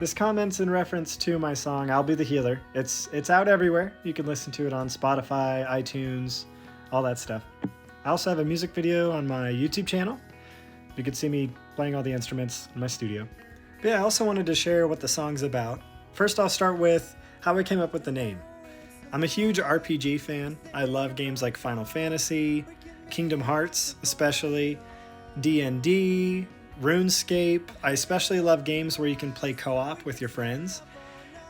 This comment's in reference to my song I'll Be the Healer. It's out everywhere. You can listen to it on Spotify, iTunes, all that stuff. I also have a music video on my YouTube channel. You can see me playing all the instruments in my studio. But yeah, I also wanted to share what the song's about. First, I'll start with how I came up with the name. I'm a huge RPG fan. I love games like Final Fantasy, Kingdom Hearts especially, D&D, RuneScape. I especially love games where you can play co-op with your friends.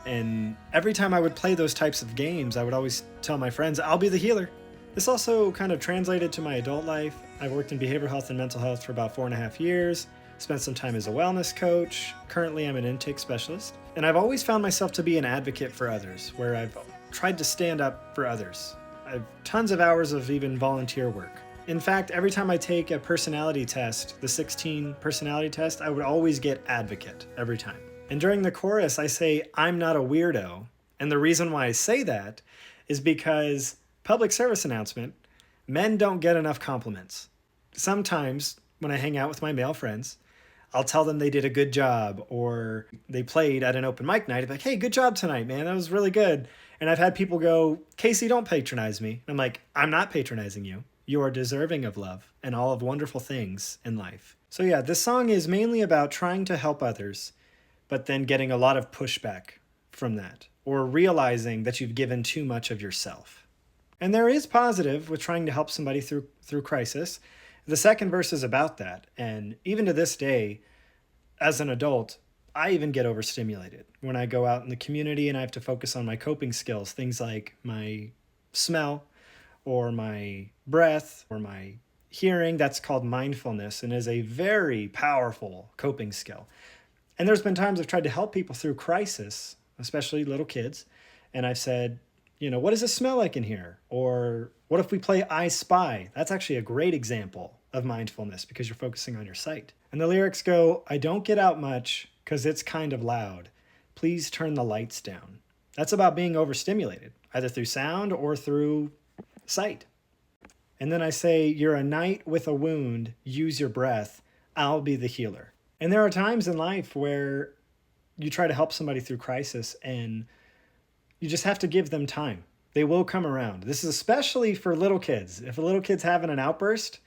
And every time I would play those types of games, I would always tell my friends, I'll be the healer. This also kind of translated to my adult life. I've worked in behavioral health and mental health for about 4.5 years, spent some time as a wellness coach. Currently, I'm an intake specialist. And I've always found myself to be an advocate for others, where I've tried to stand up for others. I've tons of hours of even volunteer work. In fact, every time I take a personality test, the 16 personality test, I would always get advocate every time. And during the chorus, I say, I'm not a weirdo. And the reason why I say that is because, public service announcement, men don't get enough compliments. Sometimes when I hang out with my male friends, I'll tell them they did a good job, or they played at an open mic night. I'm like, hey, good job tonight, man. That was really good. And I've had people go, Casey, don't patronize me. I'm like, I'm not patronizing you. You are deserving of love and all of wonderful things in life. So yeah, this song is mainly about trying to help others, but then getting a lot of pushback from that, or realizing that you've given too much of yourself. And there is positive with trying to help somebody through crisis. The second verse is about that. And even to this day, as an adult, I even get overstimulated when I go out in the community and I have to focus on my coping skills, things like my smell, or my breath, or my hearing. That's called mindfulness and is a very powerful coping skill. And there's been times I've tried to help people through crisis, especially little kids, and I've said, what does it smell like in here? Or what if we play I Spy? That's actually a great example of mindfulness because you're focusing on your sight. And the lyrics go, I don't get out much because it's kind of loud. Please turn the lights down. That's about being overstimulated, either through sound or through sight. And then I say, you're a knight with a wound, use your breath, I'll be the healer. And there are times in life where you try to help somebody through crisis and you just have to give them time. They will come around. This is especially for little kids. If a little kid's having an outburst,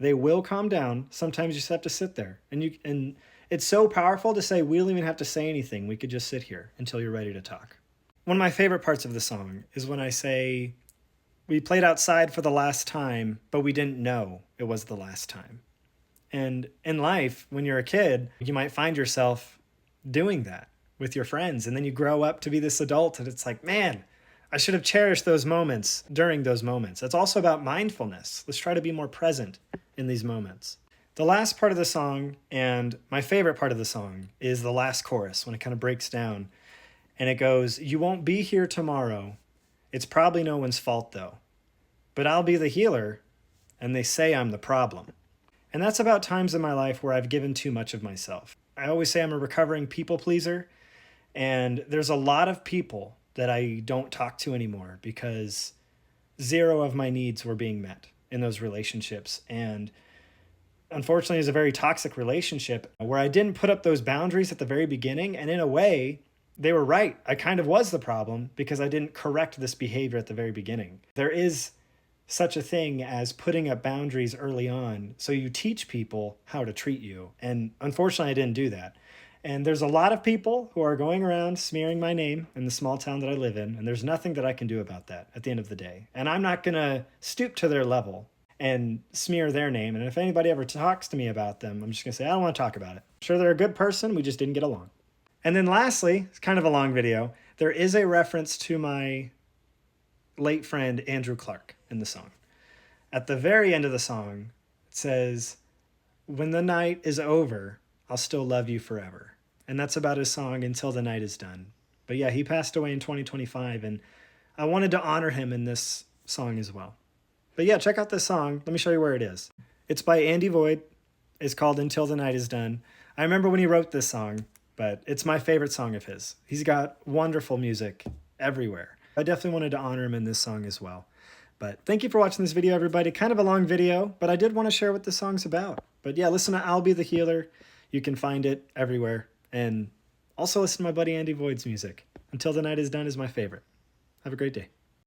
they will calm down. Sometimes you just have to sit there. And it's so powerful to say, we don't even have to say anything. We could just sit here until you're ready to talk. One of my favorite parts of the song is when I say, we played outside for the last time, but we didn't know it was the last time. And in life, when you're a kid, you might find yourself doing that with your friends. And then you grow up to be this adult and it's like, man, I should have cherished those moments during those moments. It's also about mindfulness. Let's try to be more present in these moments. The last part of the song, and my favorite part of the song, is the last chorus when it kind of breaks down. And it goes, you won't be here tomorrow. It's probably no one's fault though. But I'll be the healer, and they say I'm the problem. And that's about times in my life where I've given too much of myself. I always say I'm a recovering people pleaser, and there's a lot of people that I don't talk to anymore because zero of my needs were being met in those relationships. And unfortunately, it's a very toxic relationship where I didn't put up those boundaries at the very beginning, and in a way, they were right. I kind of was the problem because I didn't correct this behavior at the very beginning. There is such a thing as putting up boundaries early on so you teach people how to treat you. And unfortunately, I didn't do that. And there's a lot of people who are going around smearing my name in the small town that I live in, and there's nothing that I can do about that at the end of the day. And I'm not going to stoop to their level and smear their name. And if anybody ever talks to me about them, I'm just going to say, I don't want to talk about it. I'm sure they're a good person, we just didn't get along. And then lastly, it's kind of a long video, there is a reference to my late friend Andrew Clark in the song. At the very end of the song, it says, when the night is over, I'll still love you forever. And that's about his song, Until the Night Is Done. But yeah, he passed away in 2025, and I wanted to honor him in this song as well. But yeah, check out this song. Let me show you where it is. It's by Andy Void. It's called Until the Night Is Done. I remember when he wrote this song, but it's my favorite song of his. He's got wonderful music everywhere. I definitely wanted to honor him in this song as well. But thank you for watching this video, everybody. Kind of a long video, but I did want to share what this song's about. But yeah, listen to I'll Be the Healer. You can find it everywhere. And Also listen to my buddy Andy Void's music. Until the Night is Done is my favorite. Have a great day.